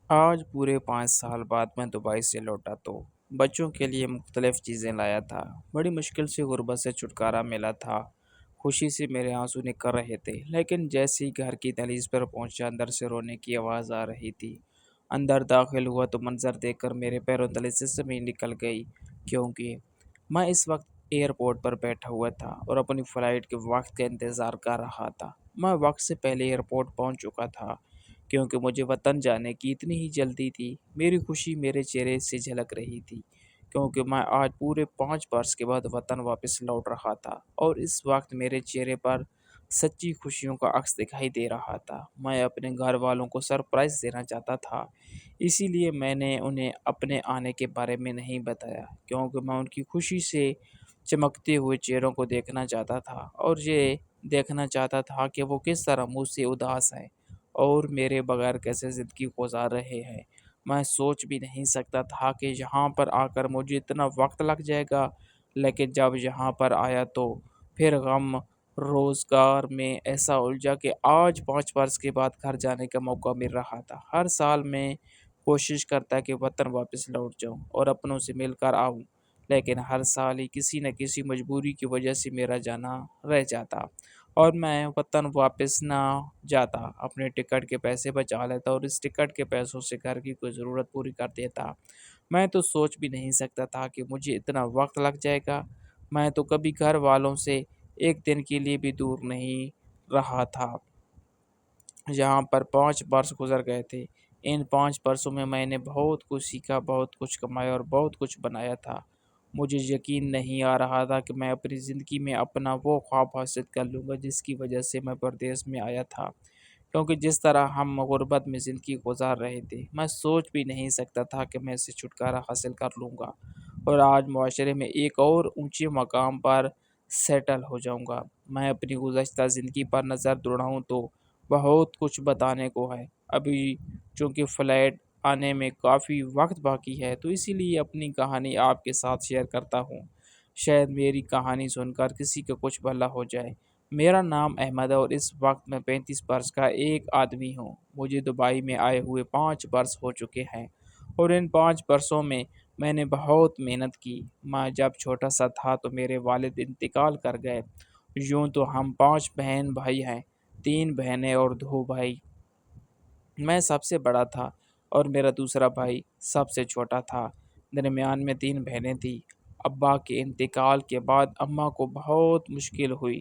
آج پورے 5 سال بعد میں دبئی سے لوٹا تو بچوں کے لیے مختلف چیزیں لایا تھا۔ بڑی مشکل سے غربت سے چھٹکارا ملا تھا۔ خوشی سے میرے آنسو نکل رہے تھے، لیکن جیسے ہی گھر کی دہلیز پر پہنچا اندر سے رونے کی آواز آ رہی تھی۔ اندر داخل ہوا تو منظر دیکھ کر میرے پیروں تلے سے زمین نکل گئی، کیونکہ میں اس وقت ایئرپورٹ پر بیٹھا ہوا تھا اور اپنی فلائٹ کے وقت کا انتظار کر رہا تھا۔ میں وقت سے پہلے ایئرپورٹ پہنچ چکا تھا، کیونکہ مجھے وطن جانے کی اتنی ہی جلدی تھی۔ میری خوشی میرے چہرے سے جھلک رہی تھی، کیونکہ میں آج پورے 5 برس کے بعد وطن واپس لوٹ رہا تھا، اور اس وقت میرے چہرے پر سچی خوشیوں کا عکس دکھائی دے رہا تھا۔ میں اپنے گھر والوں کو سرپرائز دینا چاہتا تھا، اسی لیے میں نے انہیں اپنے آنے کے بارے میں نہیں بتایا، کیونکہ میں ان کی خوشی سے چمکتے ہوئے چہروں کو دیکھنا چاہتا تھا، اور یہ دیکھنا چاہتا تھا کہ وہ کس طرح مجھ سے اداس ہیں اور میرے بغیر کیسے زندگی گزار رہے ہیں۔ میں سوچ بھی نہیں سکتا تھا کہ یہاں پر آ کر مجھے اتنا وقت لگ جائے گا، لیکن جب یہاں پر آیا تو پھر غم روزگار میں ایسا الجھا کہ آج 5 برس کے بعد گھر جانے کا موقع مل رہا تھا۔ ہر سال میں کوشش کرتا کہ وطن واپس لوٹ جاؤں اور اپنوں سے مل کر آؤں، لیکن ہر سال ہی کسی نہ کسی مجبوری کی وجہ سے میرا جانا رہ جاتا، اور میں وطن واپس نہ جاتا اپنے ٹکٹ کے پیسے بچا لیتا اور اس ٹکٹ کے پیسوں سے گھر کی کوئی ضرورت پوری کر دیتا۔ میں تو سوچ بھی نہیں سکتا تھا کہ مجھے اتنا وقت لگ جائے گا۔ میں تو کبھی گھر والوں سے ایک دن کے لیے بھی دور نہیں رہا تھا۔ یہاں پر 5 برس گزر گئے تھے۔ ان 5 برسوں میں نے بہت کچھ سیکھا، بہت کچھ کمایا اور بہت کچھ بنایا تھا۔ مجھے یقین نہیں آ رہا تھا کہ میں اپنی زندگی میں اپنا وہ خواب حاصل کر لوں گا جس کی وجہ سے میں پردیس میں آیا تھا، کیونکہ جس طرح ہم غربت میں زندگی گزار رہے تھے، میں سوچ بھی نہیں سکتا تھا کہ میں اسے چھٹکارا حاصل کر لوں گا اور آج معاشرے میں ایک اور اونچے مقام پر سیٹل ہو جاؤں گا۔ میں اپنی گزشتہ زندگی پر نظر دوڑاؤں تو بہت کچھ بتانے کو ہے۔ ابھی چونکہ فلائٹ آنے میں کافی وقت باقی ہے، تو اسی لیے اپنی کہانی آپ کے ساتھ شیئر کرتا ہوں۔ شاید میری کہانی سن کر کسی کا کچھ بھلا ہو جائے۔ میرا نام احمد ہے اور اس وقت میں 35 برس کا ایک آدمی ہوں۔ مجھے دبئی میں آئے ہوئے 5 برس ہو چکے ہیں، اور ان 5 برسوں میں نے بہت محنت کی۔ میں جب چھوٹا سا تھا تو میرے والد انتقال کر گئے۔ یوں تو ہم 5 بہن بھائی ہیں، 3 بہنیں اور 2 بھائی۔ میں سب سے بڑا تھا اور میرا دوسرا بھائی سب سے چھوٹا تھا۔ درمیان میں 3 بہنیں تھیں۔ ابا کے انتقال کے بعد اماں کو بہت مشکل ہوئی،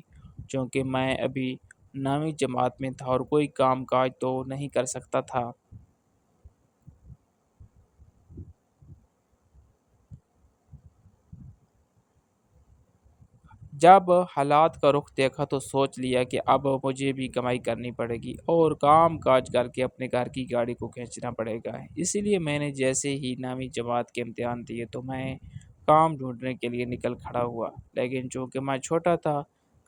چونکہ میں ابھی 9ویں جماعت میں تھا اور کوئی کام کاج تو نہیں کر سکتا تھا۔ جب حالات کا رخ دیکھا تو سوچ لیا کہ اب مجھے بھی کمائی کرنی پڑے گی اور کام کاج کر کے اپنے گھر کی گاڑی کو کھینچنا پڑے گا۔ اسی لیے میں نے جیسے ہی 9ویں جماعت کے امتحان دیے تو میں کام ڈھونڈنے کے لیے نکل کھڑا ہوا، لیکن چونکہ میں چھوٹا تھا،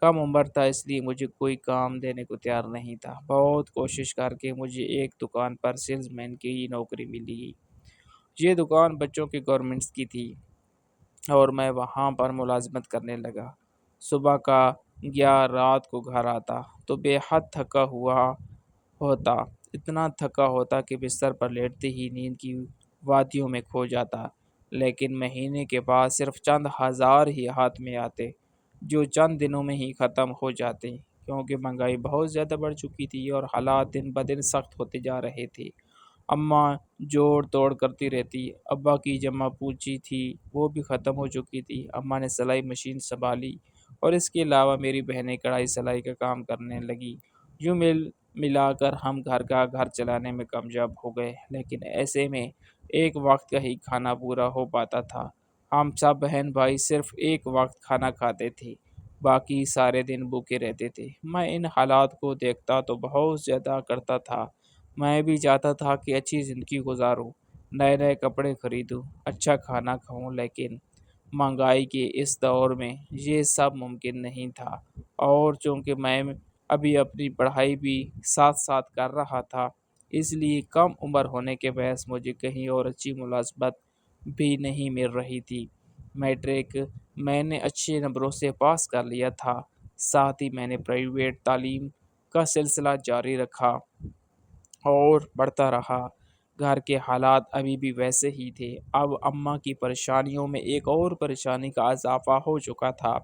کم عمر تھا، اس لیے مجھے کوئی کام دینے کو تیار نہیں تھا۔ بہت کوشش کر کے مجھے ایک دکان پر سیلز مین کی نوکری ملی۔ یہ دکان بچوں کی گورنمنٹس کی تھی اور میں وہاں پر ملازمت کرنے لگا۔ صبح کا گیا، رات کو گھر آتا تو بے حد تھکا ہوا ہوتا، اتنا تھکا ہوتا کہ بستر پر لیٹتے ہی نیند کی وادیوں میں کھو جاتا، لیکن مہینے کے بعد صرف چند ہزار ہی ہاتھ میں آتے، جو چند دنوں میں ہی ختم ہو جاتے، کیونکہ مہنگائی بہت زیادہ بڑھ چکی تھی اور حالات دن بدن سخت ہوتے جا رہے تھے۔ اماں جوڑ توڑ کرتی رہتی، ابا کی جمع پوچھی تھی وہ بھی ختم ہو چکی تھی۔ اماں نے سلائی مشین سنبھالی اور اس کے علاوہ میری بہنیں کڑھائی سلائی کا کام کرنے لگی۔ یوں ملا کر ہم گھر چلانے میں کامیاب ہو گئے، لیکن ایسے میں ایک وقت کا ہی کھانا پورا ہو پاتا تھا۔ ہم سب بہن بھائی صرف ایک وقت کھانا کھاتے تھے، باقی سارے دن بھوکے رہتے تھے۔ میں ان حالات کو دیکھتا تو بہت زیادہ کرتا تھا۔ میں بھی چاہتا تھا کہ اچھی زندگی گزاروں، نئے نئے کپڑے خریدوں، اچھا کھانا کھاؤں، لیکن مہنگائی کے اس دور میں یہ سب ممکن نہیں تھا، اور چونکہ میں ابھی اپنی پڑھائی بھی ساتھ ساتھ کر رہا تھا، اس لیے کم عمر ہونے کے باعث مجھے کہیں اور اچھی ملازمت بھی نہیں مل رہی تھی۔ میٹرک میں نے اچھے نمبروں سے پاس کر لیا تھا، ساتھ ہی میں نے پرائیویٹ تعلیم کا سلسلہ جاری رکھا اور بڑھتا رہا۔ گھر کے حالات ابھی بھی ویسے ہی تھے۔ اب اماں کی پریشانیوں میں ایک اور پریشانی کا اضافہ ہو چکا تھا۔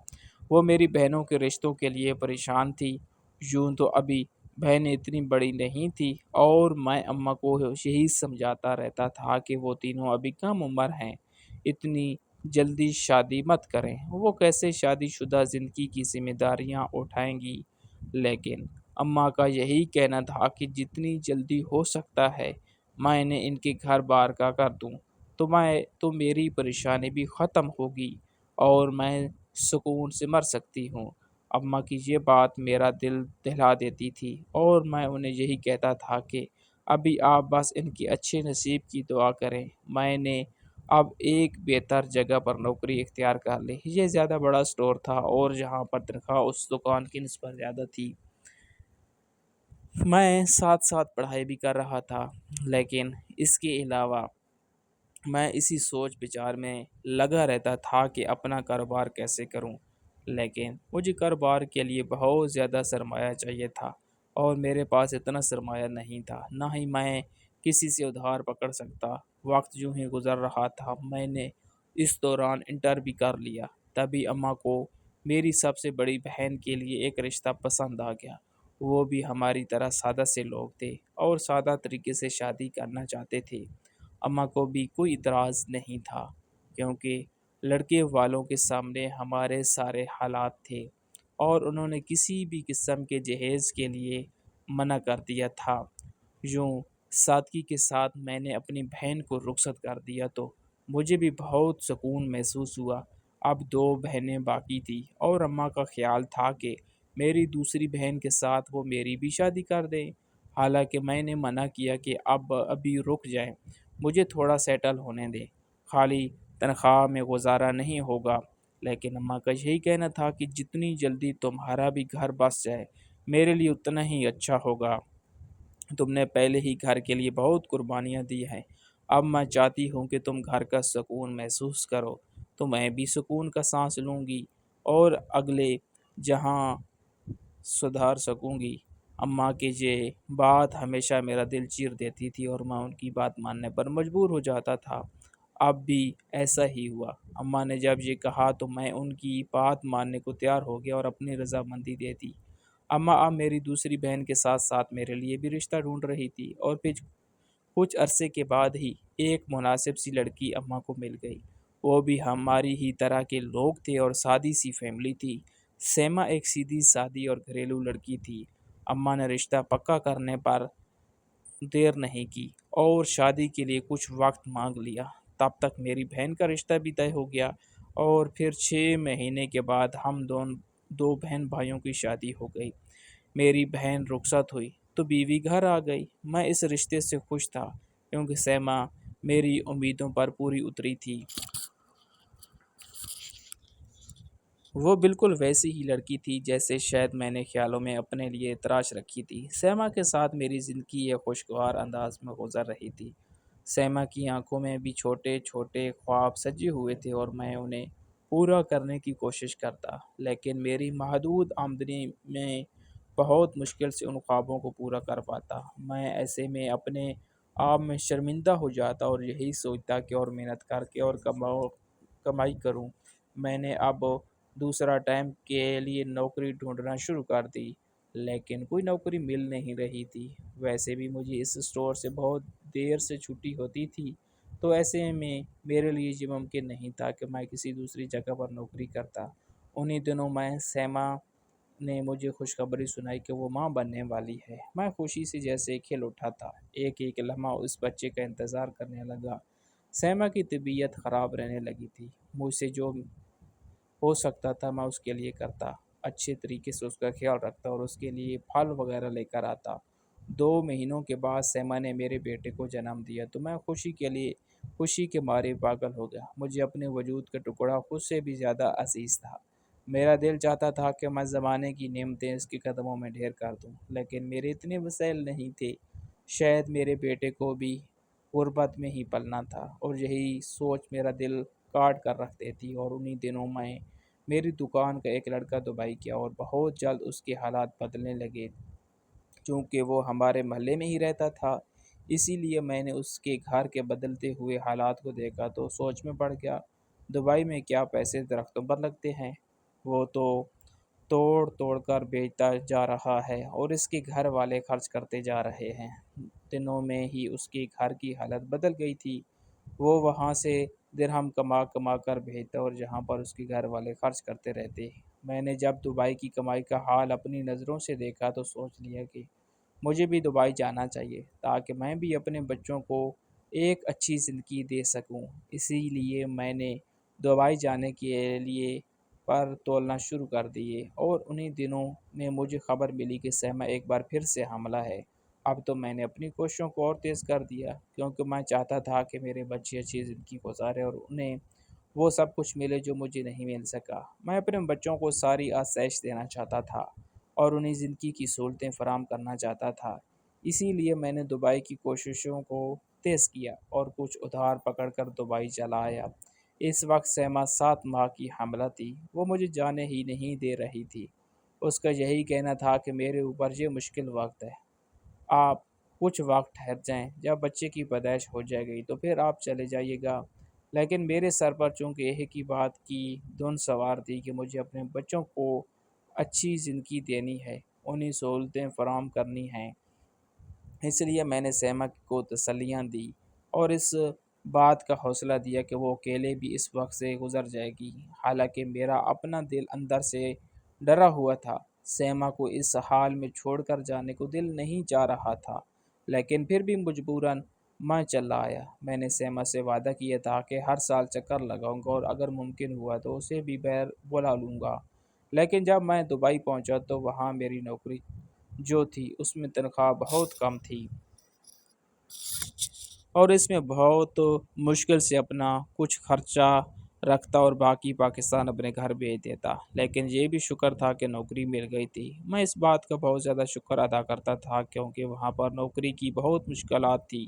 وہ میری بہنوں کے رشتوں کے لیے پریشان تھی۔ یوں تو ابھی بہنیں اتنی بڑی نہیں تھی اور میں اماں کو یہی سمجھاتا رہتا تھا کہ وہ تینوں ابھی کم عمر ہیں، اتنی جلدی شادی مت کریں، وہ کیسے شادی شدہ زندگی کی ذمہ داریاں اٹھائیں گی۔ لیکن اماں کا یہی کہنا تھا کہ جتنی جلدی ہو سکتا ہے میں نے ان کے گھر بار کا کر دوں تو میری پریشانی بھی ختم ہوگی اور میں سکون سے مر سکتی ہوں۔ اماں کی یہ بات میرا دل دہلا دیتی تھی اور میں انہیں یہی کہتا تھا کہ ابھی آپ بس ان کی اچھے نصیب کی دعا کریں۔ میں نے اب ایک بہتر جگہ پر نوکری اختیار کر لی۔ یہ زیادہ بڑا اسٹور تھا اور جہاں پر تنخواہ اس دکان کی نسبت زیادہ تھی۔ میں ساتھ ساتھ پڑھائی بھی کر رہا تھا، لیکن اس کے علاوہ میں اسی سوچ بچار میں لگا رہتا تھا کہ اپنا کاروبار کیسے کروں۔ لیکن مجھے کاروبار کے لیے بہت زیادہ سرمایہ چاہیے تھا اور میرے پاس اتنا سرمایہ نہیں تھا، نہ ہی میں کسی سے ادھار پکڑ سکتا۔ وقت یوں ہی گزر رہا تھا، میں نے اس دوران انٹر بھی کر لیا۔ تبھی اماں کو میری سب سے بڑی بہن کے لیے ایک رشتہ پسند آ گیا۔ وہ بھی ہماری طرح سادہ سے لوگ تھے اور سادہ طریقے سے شادی کرنا چاہتے تھے۔ اماں کو بھی کوئی اعتراض نہیں تھا کیونکہ لڑکے والوں کے سامنے ہمارے سارے حالات تھے اور انہوں نے کسی بھی قسم کے جہیز کے لیے منع کر دیا تھا۔ یوں سادگی کے ساتھ میں نے اپنی بہن کو رخصت کر دیا تو مجھے بھی بہت سکون محسوس ہوا۔ اب دو بہنیں باقی تھیں اور اماں کا خیال تھا کہ میری دوسری بہن کے ساتھ وہ میری بھی شادی کر دیں۔ حالانکہ میں نے منع کیا کہ ابھی رک جائیں، مجھے تھوڑا سیٹل ہونے دیں، خالی تنخواہ میں گزارا نہیں ہوگا۔ لیکن اماں کا یہی کہنا تھا کہ جتنی جلدی تمہارا بھی گھر بس جائے میرے لیے اتنا ہی اچھا ہوگا۔ تم نے پہلے ہی گھر کے لیے بہت قربانیاں دی ہیں، اب میں چاہتی ہوں کہ تم گھر کا سکون محسوس کرو تو میں بھی سکون کا سانس لوں گی اور اگلے جہاں سدھار سکوں گی۔ اماں کی یہ بات ہمیشہ میرا دل چیر دیتی تھی اور میں ان کی بات ماننے پر مجبور ہو جاتا تھا۔ اب بھی ایسا ہی ہوا۔ اماں نے جب یہ کہا تو میں ان کی بات ماننے کو تیار ہو گیا اور اپنی رضامندی دے دی۔ اماں اب میری دوسری بہن کے ساتھ ساتھ میرے لیے بھی رشتہ ڈھونڈ رہی تھی اور پھر کچھ عرصے کے بعد ہی ایک مناسب سی لڑکی اماں کو مل گئی۔ وہ بھی ہماری ہی طرح کے لوگ تھے اور سادی سی فیملی تھی۔ سیما ایک سیدھی سادی اور گھریلو لڑکی تھی۔ اماں نے رشتہ پکا کرنے پر دیر نہیں کی اور شادی کے لیے کچھ وقت مانگ لیا۔ تب تک میری بہن کا رشتہ بھی طے ہو گیا اور پھر 6 مہینے کے بعد ہم دو بہن بھائیوں کی شادی ہو گئی۔ میری بہن رخصت ہوئی تو بیوی گھر آ گئی۔ میں اس رشتے سے خوش تھا کیونکہ سیما میری امیدوں پر پوری اتری تھی۔ وہ بالکل ویسی ہی لڑکی تھی جیسے شاید میں نے خیالوں میں اپنے لیے تراش رکھی تھی۔ سیما کے ساتھ میری زندگی ایک خوشگوار انداز میں گزر رہی تھی۔ سیما کی آنکھوں میں بھی چھوٹے چھوٹے خواب سجے ہوئے تھے اور میں انہیں پورا کرنے کی کوشش کرتا، لیکن میری محدود آمدنی میں بہت مشکل سے ان خوابوں کو پورا کر پاتا۔ میں ایسے میں اپنے آپ میں شرمندہ ہو جاتا اور یہی سوچتا کہ اور محنت کر کے اور کمائی کروں۔ میں نے اب دوسرا ٹائم کے لیے نوکری ڈھونڈنا شروع کر دی، لیکن کوئی نوکری مل نہیں رہی تھی۔ ویسے بھی مجھے اس اسٹور سے بہت دیر سے چھٹی ہوتی تھی، تو ایسے میں میرے لیے یہ ممکن نہیں تھا کہ میں کسی دوسری جگہ پر نوکری کرتا۔ انہی دنوں میں سیما نے مجھے خوشخبری سنائی کہ وہ ماں بننے والی ہے۔ میں خوشی سے جیسے کھل اٹھا تھا، ایک ایک لمحہ اس بچے کا انتظار کرنے لگا۔ سیما کی طبیعت خراب رہنے لگی تھی۔ مجھ سے جو ہو سکتا تھا میں اس کے لیے کرتا، اچھے طریقے سے اس کا خیال رکھتا اور اس کے لیے پھل وغیرہ لے کر آتا۔ 2 مہینوں کے بعد سیما نے میرے بیٹے کو جنم دیا تو میں خوشی کے مارے پاگل ہو گیا۔ مجھے اپنے وجود کا ٹکڑا خود سے بھی زیادہ عزیز تھا۔ میرا دل چاہتا تھا کہ میں زمانے کی نعمتیں اس کے قدموں میں ڈھیر کر دوں، لیکن میرے اتنے وسائل نہیں تھے۔ شاید میرے بیٹے کو بھی غربت میں ہی پلنا تھا اور یہی سوچ میرا دل کاٹ کر رکھ دیتی۔ اور انہی دنوں میں میری دکان کا ایک لڑکا دبئی گیا اور بہت جلد اس کے حالات بدلنے لگے۔ چونکہ وہ ہمارے محلے میں ہی رہتا تھا، اسی لیے میں نے اس کے گھر کے بدلتے ہوئے حالات کو دیکھا تو سوچ میں پڑ گیا، دبئی میں کیا پیسے درختوں پر لگتے ہیں، وہ تو توڑ توڑ کر بیچتا جا رہا ہے اور اس کے گھر والے خرچ کرتے جا رہے ہیں۔ دنوں میں ہی اس کے گھر کی حالت بدل گئی تھی، وہ وہاں سے درہم کما کما کر بھیجتا اور جہاں پر اس کے گھر والے خرچ کرتے رہتے۔ میں نے جب دبئی کی کمائی کا حال اپنی نظروں سے دیکھا تو سوچ لیا کہ مجھے بھی دبئی جانا چاہیے تاکہ میں بھی اپنے بچوں کو ایک اچھی زندگی دے سکوں۔ اسی لیے میں نے دبئی جانے کے لیے پر تولنا شروع کر دیے اور انہی دنوں میں مجھے خبر ملی کہ سیما ایک بار پھر سے حاملہ ہے۔ اب تو میں نے اپنی کوششوں کو اور تیز کر دیا کیونکہ میں چاہتا تھا کہ میرے بچے اچھی زندگی گزارے اور انہیں وہ سب کچھ ملے جو مجھے نہیں مل سکا۔ میں اپنے بچوں کو ساری آسائش دینا چاہتا تھا اور انہیں زندگی کی سہولتیں فراہم کرنا چاہتا تھا۔ اسی لیے میں نے دبئی کی کوششوں کو تیز کیا اور کچھ ادھار پکڑ کر دبئی چلا آیا۔ اس وقت سیما 7 ماہ کی حاملہ تھی، وہ مجھے جانے ہی نہیں دے رہی تھی۔ اس کا یہی کہنا تھا کہ میرے اوپر یہ مشکل وقت ہے، آپ کچھ وقت ٹھہر جائیں، جب بچے کی پیدائش ہو جائے گی تو پھر آپ چلے جائیے گا۔ لیکن میرے سر پر چونکہ ایک ہی بات کی دھن سوار تھی کہ مجھے اپنے بچوں کو اچھی زندگی دینی ہے، انہیں سہولتیں فراہم کرنی ہیں۔ اس لیے میں نے سیما کو تسلیاں دی اور اس بات کا حوصلہ دیا کہ وہ اکیلے بھی اس وقت سے گزر جائے گی۔ حالانکہ میرا اپنا دل اندر سے ڈرا ہوا تھا، سیما کو اس حال میں چھوڑ کر جانے کو دل نہیں چاہ رہا تھا، لیکن پھر بھی مجبوراً میں چلا آیا۔ میں نے سیما سے وعدہ کیا تھا کہ ہر سال چکر لگاؤں گا اور اگر ممکن ہوا تو اسے بھی بلا لوں گا۔ لیکن جب میں دبئی پہنچا تو وہاں میری نوکری جو تھی اس میں تنخواہ بہت کم تھی اور اس میں بہت مشکل سے اپنا کچھ خرچہ رکھتا اور باقی پاکستان اپنے گھر بھیج دیتا۔ لیکن یہ بھی شکر تھا کہ نوکری مل گئی تھی۔ میں اس بات کا بہت زیادہ شکر ادا کرتا تھا کیونکہ وہاں پر نوکری کی بہت مشکلات تھی۔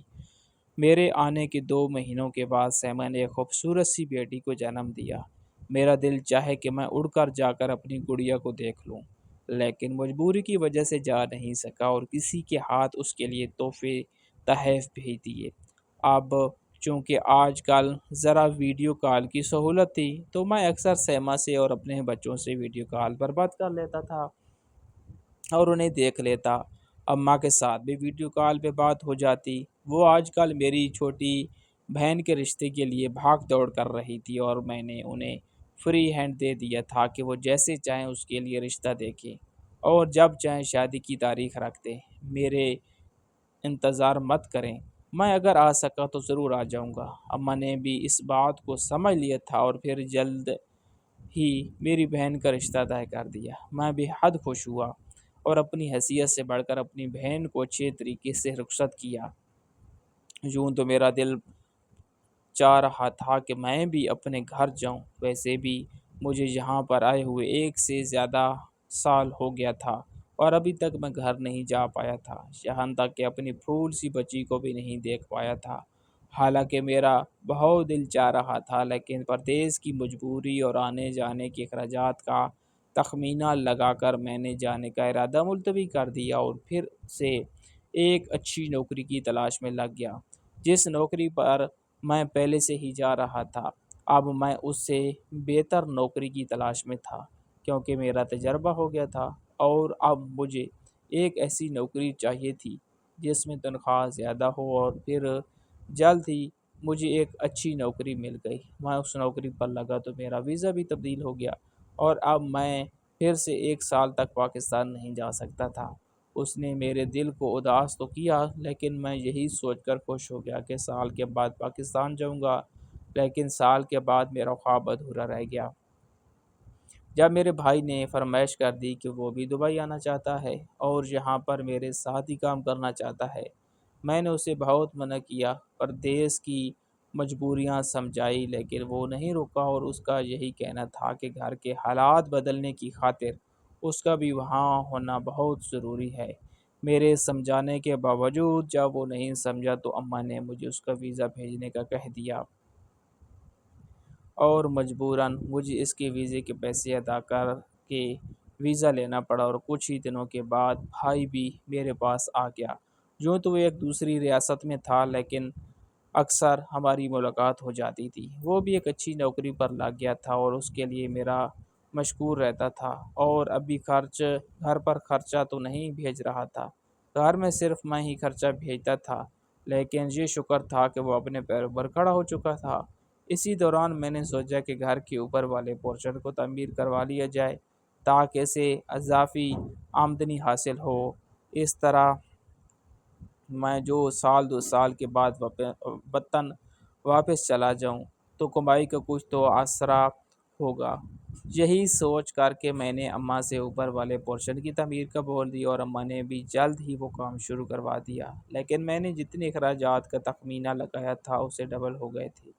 میرے آنے کے 2 مہینوں کے بعد سیما نے ایک خوبصورت سی بیٹی کو جنم دیا۔ میرا دل چاہے کہ میں اڑ کر جا کر اپنی گڑیا کو دیکھ لوں، لیکن مجبوری کی وجہ سے جا نہیں سکا اور کسی کے ہاتھ اس کے لیے تحفے تحائف بھیج دیے۔ اب چونکہ آج کل ذرا ویڈیو کال کی سہولت تھی تو میں اکثر سیما سے اور اپنے بچوں سے ویڈیو کال پر بات کر لیتا تھا اور انہیں دیکھ لیتا۔ اماں کے ساتھ بھی ویڈیو کال پہ بات ہو جاتی۔ وہ آج کل میری چھوٹی بہن کے رشتے کے لیے بھاگ دوڑ کر رہی تھی اور میں نے انہیں فری ہینڈ دے دیا تھا کہ وہ جیسے چاہیں اس کے لیے رشتہ دیکھیں اور جب چاہیں شادی کی تاریخ رکھ دیں۔ میرے انتظار مت کریں، میں اگر آ سکا تو ضرور آ جاؤں گا۔ اماں نے بھی اس بات کو سمجھ لیا تھا اور پھر جلد ہی میری بہن کا رشتہ طے کر دیا۔ میں بے حد خوش ہوا اور اپنی حیثیت سے بڑھ کر اپنی بہن کو اچھے طریقے سے رخصت کیا۔ یوں تو میرا دل چاہ رہا تھا کہ میں بھی اپنے گھر جاؤں، ویسے بھی مجھے یہاں پر آئے ہوئے 1 سے زیادہ سال ہو گیا تھا اور ابھی تک میں گھر نہیں جا پایا تھا، یہاں تک کہ اپنی پھول سی بچی کو بھی نہیں دیکھ پایا تھا۔ حالانکہ میرا بہت دل چاہ رہا تھا، لیکن پردیس کی مجبوری اور آنے جانے کے اخراجات کا تخمینہ لگا کر میں نے جانے کا ارادہ ملتوی کر دیا اور پھر سے ایک اچھی نوکری کی تلاش میں لگ گیا۔ جس نوکری پر میں پہلے سے ہی جا رہا تھا، اب میں اس سے بہتر نوکری کی تلاش میں تھا کیونکہ میرا تجربہ ہو گیا تھا اور اب مجھے ایک ایسی نوکری چاہیے تھی جس میں تنخواہ زیادہ ہو اور پھر جلد ہی مجھے ایک اچھی نوکری مل گئی۔ میں اس نوکری پر لگا تو میرا ویزا بھی تبدیل ہو گیا اور اب میں پھر سے 1 سال تک پاکستان نہیں جا سکتا تھا۔ اس نے میرے دل کو اداس تو کیا، لیکن میں یہی سوچ کر خوش ہو گیا کہ سال کے بعد پاکستان جاؤں گا، لیکن سال کے بعد میرا خواب ادھورا رہ گیا۔ جب میرے بھائی نے فرمائش کر دی کہ وہ بھی دبئی آنا چاہتا ہے اور یہاں پر میرے ساتھ ہی کام کرنا چاہتا ہے، میں نے اسے بہت منع کیا، پردیس کی مجبوریاں سمجھائی، لیکن وہ نہیں رکا اور اس کا یہی کہنا تھا کہ گھر کے حالات بدلنے کی خاطر اس کا بھی وہاں ہونا بہت ضروری ہے۔ میرے سمجھانے کے باوجود جب وہ نہیں سمجھا تو اماں نے مجھے اس کا ویزا بھیجنے کا کہہ دیا اور مجبوراً مجھے اس کے ویزے کے پیسے ادا کر کے ویزا لینا پڑا اور کچھ ہی دنوں کے بعد بھائی بھی میرے پاس آ گیا یوں تو وہ ایک دوسری ریاست میں تھا، لیکن اکثر ہماری ملاقات ہو جاتی تھی۔ وہ بھی ایک اچھی نوکری پر لگ گیا تھا اور اس کے لیے میرا مشکور رہتا تھا، اور ابھی گھر پر خرچہ تو نہیں بھیج رہا تھا۔ گھر میں صرف میں ہی خرچہ بھیجتا تھا، لیکن یہ شکر تھا کہ وہ اپنے پیروں پر کھڑا ہو چکا تھا۔ اسی دوران میں نے سوچا کہ گھر کے اوپر والے پورشن کو تعمیر کروا لیا جائے تاکہ اسے اضافی آمدنی حاصل ہو۔ اس طرح میں جو سال 2 سال کے بعد وطن واپس چلا جاؤں تو کمائی کا کچھ تو آسرا ہوگا۔ یہی سوچ کر کے میں نے اماں سے اوپر والے پورشن کی تعمیر کا بول دیا، اور اماں نے بھی جلد ہی وہ کام شروع کروا دیا۔ لیکن میں نے جتنے اخراجات کا تخمینہ لگایا تھا اسے ڈبل ہو گئے تھے،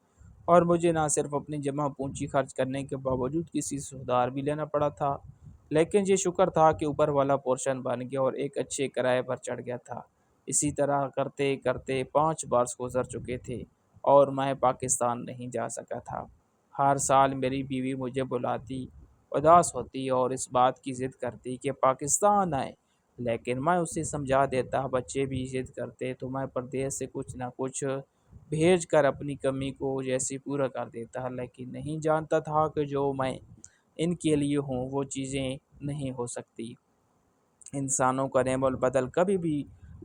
اور مجھے نہ صرف اپنی جمع پونجی خرچ کرنے کے باوجود کسی سے ادھار بھی لینا پڑا تھا۔ لیکن یہ شکر تھا کہ اوپر والا پورشن بن گیا اور ایک اچھے کرائے پر چڑھ گیا تھا۔ اسی طرح کرتے کرتے 5 برس گزر چکے تھے اور میں پاکستان نہیں جا سکا تھا۔ ہر سال میری بیوی مجھے بلاتی، اداس ہوتی اور اس بات کی ضد کرتی کہ پاکستان آئے، لیکن میں اسے سمجھا دیتا، بچے بھی ضد کرتے تو میں پردیس سے کچھ نہ کچھ بھیج کر اپنی کمی کو جیسی پورا کر دیتا، لیکن نہیں جانتا تھا کہ جو میں ان کے لیے ہوں وہ چیزیں نہیں ہو سکتی۔ انسانوں کا نعم البدل کبھی بھی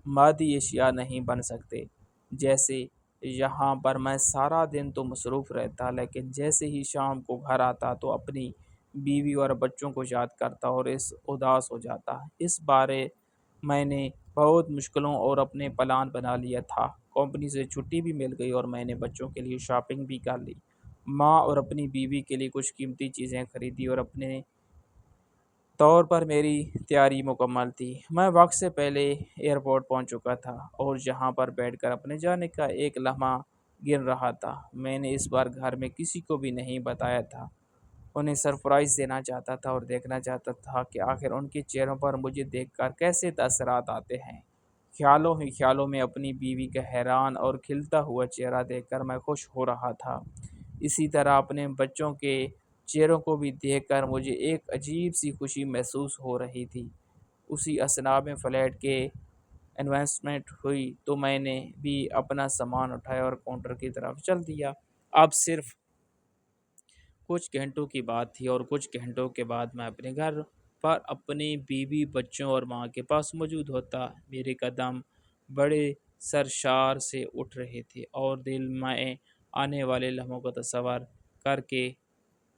مادی اشیاء نہیں بن سکتے۔ جیسے یہاں پر میں سارا دن تو مصروف رہتا، لیکن جیسے ہی شام کو گھر آتا تو اپنی بیوی اور بچوں کو یاد کرتا اور اداس ہو جاتا۔ اس بارے میں نے بہت مشکلوں اور اپنے پلان بنا لیا تھا۔ کمپنی سے چھٹی بھی مل گئی اور میں نے بچوں کے لیے شاپنگ بھی کر لی، ماں اور اپنی بیوی کے لیے کچھ قیمتی چیزیں خریدی، اور اپنے طور پر میری تیاری مکمل تھی۔ میں وقت سے پہلے ایئرپورٹ پہنچ چکا تھا اور جہاں پر بیٹھ کر اپنے جانے کا ایک لمحہ گن رہا تھا۔ میں نے اس بار گھر میں کسی کو بھی نہیں بتایا تھا۔ انہیں سرپرائز دینا چاہتا تھا اور دیکھنا چاہتا تھا کہ آخر ان کے چہروں پر مجھے دیکھ کر کیسے تاثرات آتے ہیں۔ خیالوں ہی خیالوں میں اپنی بیوی کا حیران اور کھلتا ہوا چہرہ دیکھ کر میں خوش ہو رہا تھا۔ اسی طرح اپنے بچوں کے چہروں کو بھی دیکھ کر مجھے ایک عجیب سی خوشی محسوس ہو رہی تھی۔ اسی اثناء میں فلیٹ کے انویسٹمنٹ ہوئی تو میں نے بھی اپنا سامان اٹھایا اور کاؤنٹر کی طرف چل دیا۔ اب صرف کچھ گھنٹوں کی بات تھی اور کچھ گھنٹوں کے بعد میں اپنے گھر پر اپنی بیوی، بچوں اور ماں کے پاس موجود ہوتا۔ میرے قدم بڑے سرشار سے اٹھ رہے تھے اور دل میں آنے والے لمحوں کا تصور کر کے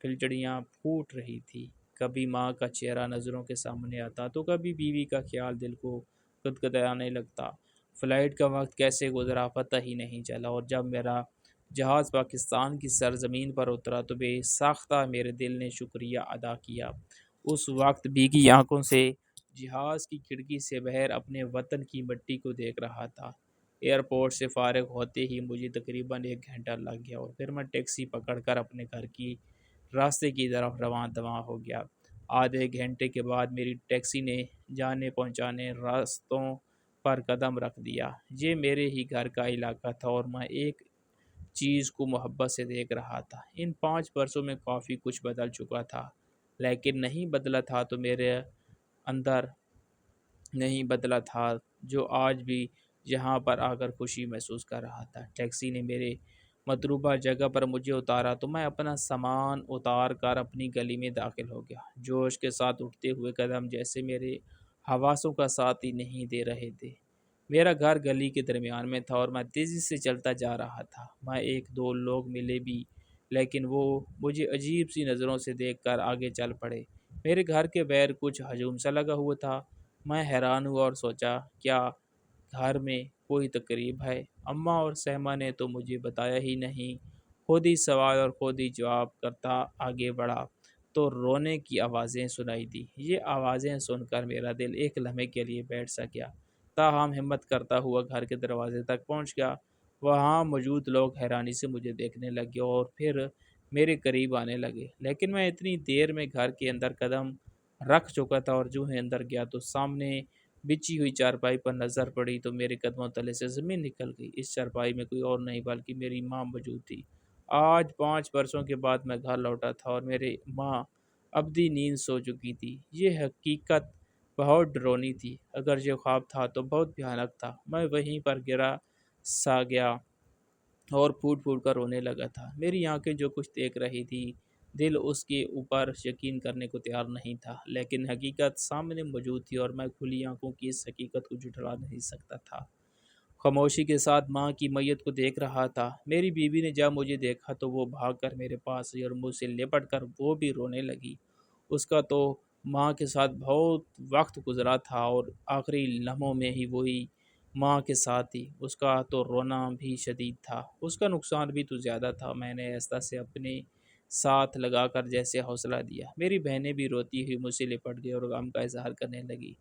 پھلجڑیاں پھوٹ رہی تھی۔ کبھی ماں کا چہرہ نظروں کے سامنے آتا تو کبھی بیوی کا خیال دل کو گدگدانے لگتا۔ فلائٹ کا وقت کیسے گزرا پتہ ہی نہیں چلا، اور جب میرا جہاز پاکستان کی سرزمین پر اترا تو بے ساختہ میرے دل نے شکریہ ادا کیا۔ اس وقت بھیگی آنکھوں سے جہاز کی کھڑکی سے باہر اپنے وطن کی مٹی کو دیکھ رہا تھا۔ ایئرپورٹ سے فارغ ہوتے ہی مجھے تقریباً 1 گھنٹہ لگ گیا اور پھر میں ٹیکسی پکڑ کر اپنے گھر کی راستے کی طرف رواں دواں ہو گیا۔ آدھے گھنٹے کے بعد میری ٹیکسی نے جانے پہنچانے راستوں پر قدم رکھ دیا۔ یہ میرے ہی گھر کا علاقہ تھا اور میں ایک چیز کو محبت سے دیکھ رہا تھا۔ ان 5 برسوں میں کافی کچھ بدل چکا تھا، لیکن نہیں بدلا تھا تو میرے اندر نہیں بدلا تھا جو آج بھی یہاں پر آ کر خوشی محسوس کر رہا تھا۔ ٹیکسی نے میرے مطلوبہ جگہ پر مجھے اتارا تو میں اپنا سامان اتار کر اپنی گلی میں داخل ہو گیا۔ جوش کے ساتھ اٹھتے ہوئے قدم جیسے میرے حواسوں کا ساتھ ہی نہیں دے رہے تھے۔ میرا گھر گلی کے درمیان میں تھا اور میں تیزی سے چلتا جا رہا تھا۔ میں 1 2 لوگ ملے بھی، لیکن وہ مجھے عجیب سی نظروں سے دیکھ کر آگے چل پڑے۔ میرے گھر کے باہر کچھ ہجوم سا لگا ہوا تھا۔ میں حیران ہوا اور سوچا کیا گھر میں کوئی تقریب ہے؟ اماں اور سہما نے تو مجھے بتایا ہی نہیں۔ خود ہی سوال اور خود ہی جواب کرتا آگے بڑھا تو رونے کی آوازیں سنائی دی۔ یہ آوازیں سن کر میرا دل ایک لمحے کے لیے بیٹھ سا گیا، تاہم ہمت کرتا ہوا گھر کے دروازے تک پہنچ گیا۔ وہاں موجود لوگ حیرانی سے مجھے دیکھنے لگے اور پھر میرے قریب آنے لگے، لیکن میں اتنی دیر میں گھر کے اندر قدم رکھ چکا تھا اور جو ہی اندر گیا تو سامنے بچھی ہوئی چارپائی پر نظر پڑی تو میرے قدموں تلے سے زمین نکل گئی۔ اس چارپائی میں کوئی اور نہیں بلکہ میری ماں موجود تھی۔ آج 5 برسوں کے بعد میں گھر لوٹا تھا اور میری ماں ابدی نیند سو چکی تھی۔ یہ حقیقت بہت ڈرونی تھی، اگر جو خواب تھا تو بہت بھیانک تھا۔ میں وہیں پر گرا سا گیا اور پھوٹ پھوٹ کر رونے لگا تھا۔ میری آنکھیں جو کچھ دیکھ رہی تھی، دل اس کے اوپر یقین کرنے کو تیار نہیں تھا، لیکن حقیقت سامنے موجود تھی اور میں کھلی آنکھوں کی اس حقیقت کو جھٹلا نہیں سکتا تھا۔ خاموشی کے ساتھ ماں کی میت کو دیکھ رہا تھا۔ میری بیوی نے جب مجھے دیکھا تو وہ بھاگ کر میرے پاس آئی اور مجھ سے لپٹ کر وہ بھی رونے لگی۔ اس کا تو ماں کے ساتھ بہت وقت گزرا تھا اور آخری لمحوں میں ہی وہی ماں کے ساتھ تھی۔ اس کا تو رونا بھی شدید تھا، اس کا نقصان بھی تو زیادہ تھا۔ میں نے ایسا سے اپنے ساتھ لگا کر جیسے حوصلہ دیا۔ میری بہنیں بھی روتی ہوئی مجھ سے لپٹ گئی اور غم کا اظہار کرنے لگی،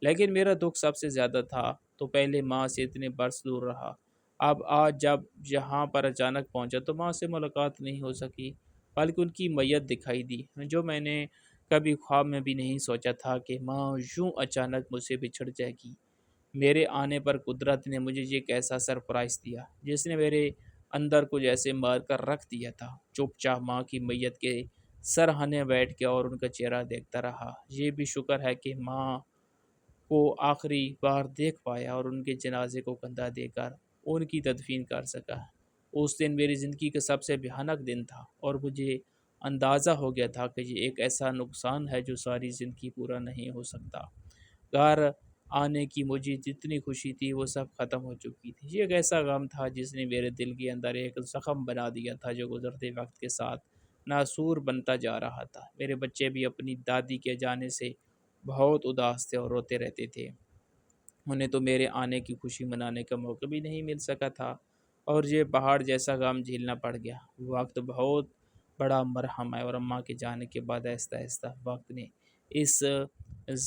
لیکن میرا دکھ سب سے زیادہ تھا تو پہلے ماں سے اتنے برس دور رہا۔ اب آج جب جہاں پر اچانک پہنچا تو ماں سے ملاقات نہیں ہو سکی، بلکہ ان کی میت دکھائی دی، جو میں نے کبھی خواب میں بھی نہیں سوچا تھا کہ ماں یوں اچانک مجھ سے بچھڑ جائے گی۔ میرے آنے پر قدرت نے مجھے یہ کیسا سرپرائز دیا، جس نے میرے اندر کو جیسے مار کر رکھ دیا تھا۔ چپ چاپ ماں کی میت کے سرہانے بیٹھ کے اور ان کا چہرہ دیکھتا رہا۔ یہ بھی شکر ہے کہ ماں کو آخری بار دیکھ پایا اور ان کے جنازے کو کندھا دے کر ان کی تدفین کر سکا۔ اس دن میری زندگی کا سب سے بھیانک دن تھا اور مجھے اندازہ ہو گیا تھا کہ یہ ایک ایسا نقصان ہے جو ساری زندگی پورا نہیں ہو سکتا۔ گھر آنے کی مجھے جتنی خوشی تھی وہ سب ختم ہو چکی تھی۔ یہ ایک ایسا غم تھا جس نے میرے دل کے اندر ایک زخم بنا دیا تھا جو گزرتے وقت کے ساتھ ناسور بنتا جا رہا تھا۔ میرے بچے بھی اپنی دادی کے جانے سے بہت اداس تھے اور روتے رہتے تھے۔ انہیں تو میرے آنے کی خوشی منانے کا موقع بھی نہیں مل سکا تھا اور یہ پہاڑ جیسا غم جھیلنا پڑ گیا۔ وقت بہت بڑا مرہم ہے اور اماں کے جانے کے بعد آہستہ آہستہ وقت نے اس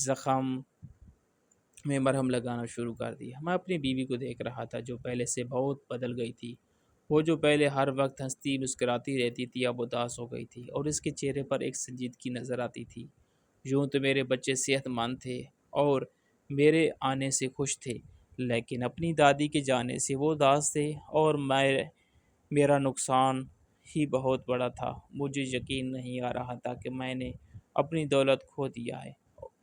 زخم میں مرہم لگانا شروع کر دیا۔ میں اپنی بیوی کو دیکھ رہا تھا جو پہلے سے بہت بدل گئی تھی۔ وہ جو پہلے ہر وقت ہنستی مسکراتی رہتی تھی اب اداس ہو گئی تھی اور اس کے چہرے پر ایک سنجیدگی نظر آتی تھی۔ یوں تو میرے بچے صحت مند تھے اور میرے آنے سے خوش تھے، لیکن اپنی دادی کے جانے سے وہ اداس تھے اور میرا نقصان ہی بہت بڑا تھا۔ مجھے یقین نہیں آ رہا تھا کہ میں نے اپنی دولت کھو دیا ہے،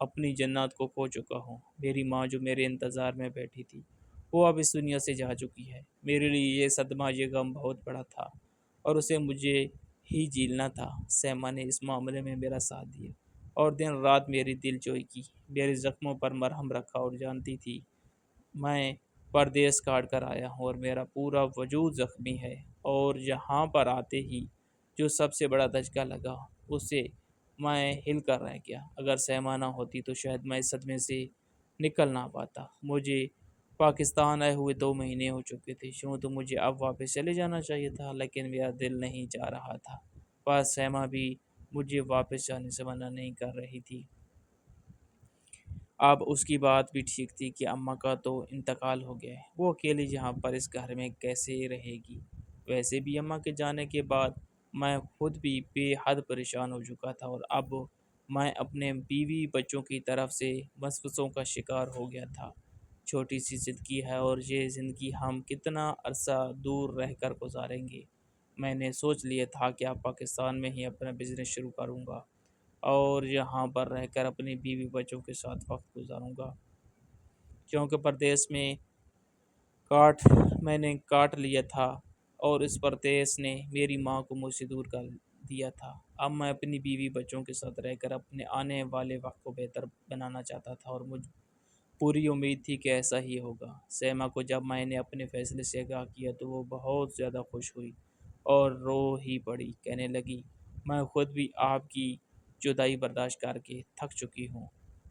اپنی جنت کو کھو چکا ہوں۔ میری ماں جو میرے انتظار میں بیٹھی تھی وہ اب اس دنیا سے جا چکی ہے۔ میرے لیے یہ صدمہ، یہ غم بہت بڑا تھا اور اسے مجھے ہی جھیلنا تھا۔ سیما نے اس معاملے میں میرا ساتھ دیا اور دن رات میری دل جوئی کی، میرے زخموں پر مرہم رکھا اور جانتی تھی میں پردیس کاٹ کر آیا ہوں اور میرا پورا وجود زخمی ہے، اور یہاں پر آتے ہی جو سب سے بڑا دھچکا لگا اس سے میں ہل کر رہ گیا۔ اگر سیما نہ ہوتی تو شاید میں اس صدمے سے نکل نہ پاتا۔ مجھے پاکستان آئے ہوئے 2 مہینے ہو چکے تھے، یوں تو مجھے اب واپس چلے جانا چاہیے تھا، لیکن میرا دل نہیں چاہ رہا تھا۔ بس سیما بھی مجھے واپس جانے سے منع نہیں کر رہی تھی۔ اب اس کی بات بھی ٹھیک تھی کہ اماں کا تو انتقال ہو گیا ہے، وہ اکیلی یہاں پر اس گھر میں کیسے رہے گی؟ ویسے بھی اماں کے جانے کے بعد میں خود بھی بے حد پریشان ہو چکا تھا اور اب میں اپنے بیوی بچوں کی طرف سے وسوسوں کا شکار ہو گیا تھا۔ چھوٹی سی زندگی ہے اور یہ زندگی ہم کتنا عرصہ دور رہ کر گزاریں گے؟ میں نے سوچ لیا تھا کہ اب پاکستان میں ہی اپنا بزنس شروع کروں گا اور یہاں پر رہ کر اپنی بیوی بچوں کے ساتھ وقت گزاروں گا، کیونکہ پردیس میں میں نے کاٹ لیا تھا اور اس پردیس نے میری ماں کو مجھ سے دور کر دیا تھا۔ اب میں اپنی بیوی بچوں کے ساتھ رہ کر اپنے آنے والے وقت کو بہتر بنانا چاہتا تھا اور مجھ پوری امید تھی کہ ایسا ہی ہوگا۔ سیما کو جب میں نے اپنے فیصلے سے آگاہ کیا تو وہ بہت زیادہ خوش ہوئی اور رو ہی پڑی، کہنے لگی میں خود بھی آپ کی جدائی برداشت کر کے تھک چکی ہوں۔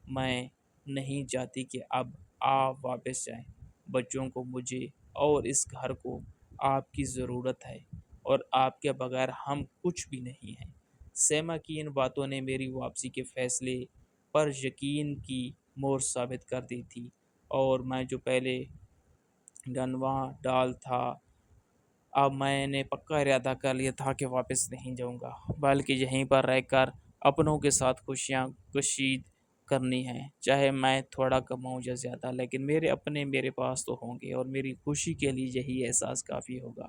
میں نہیں چاہتی کہ اب آپ واپس جائیں۔ بچوں کو، مجھے اور اس گھر کو آپ کی ضرورت ہے اور آپ کے بغیر ہم کچھ بھی نہیں ہیں۔ سیما کی ان باتوں نے میری واپسی کے فیصلے پر یقین کی مور ثابت کر دی تھی اور میں جو پہلے ڈنواں ڈال تھا، اب میں نے پکا ارادہ کر لیا تھا کہ واپس نہیں جاؤں گا، بلکہ یہیں پر رہ کر اپنوں کے ساتھ خوشیاں کشید کرنی ہیں، چاہے میں تھوڑا کماؤں یا زیادہ، لیکن میرے اپنے میرے پاس تو ہوں گے اور میری خوشی کے لیے یہی احساس کافی ہوگا۔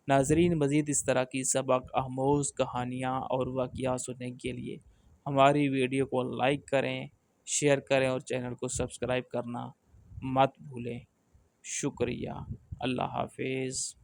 ناظرین، مزید اس طرح کی سبق آموز کہانیاں اور واقعات سننے کے لیے ہماری ویڈیو کو لائک کریں، شیئر کریں اور چینل کو سبسکرائب کرنا مت بھولیں۔ شکریہ۔ اللہ حافظ۔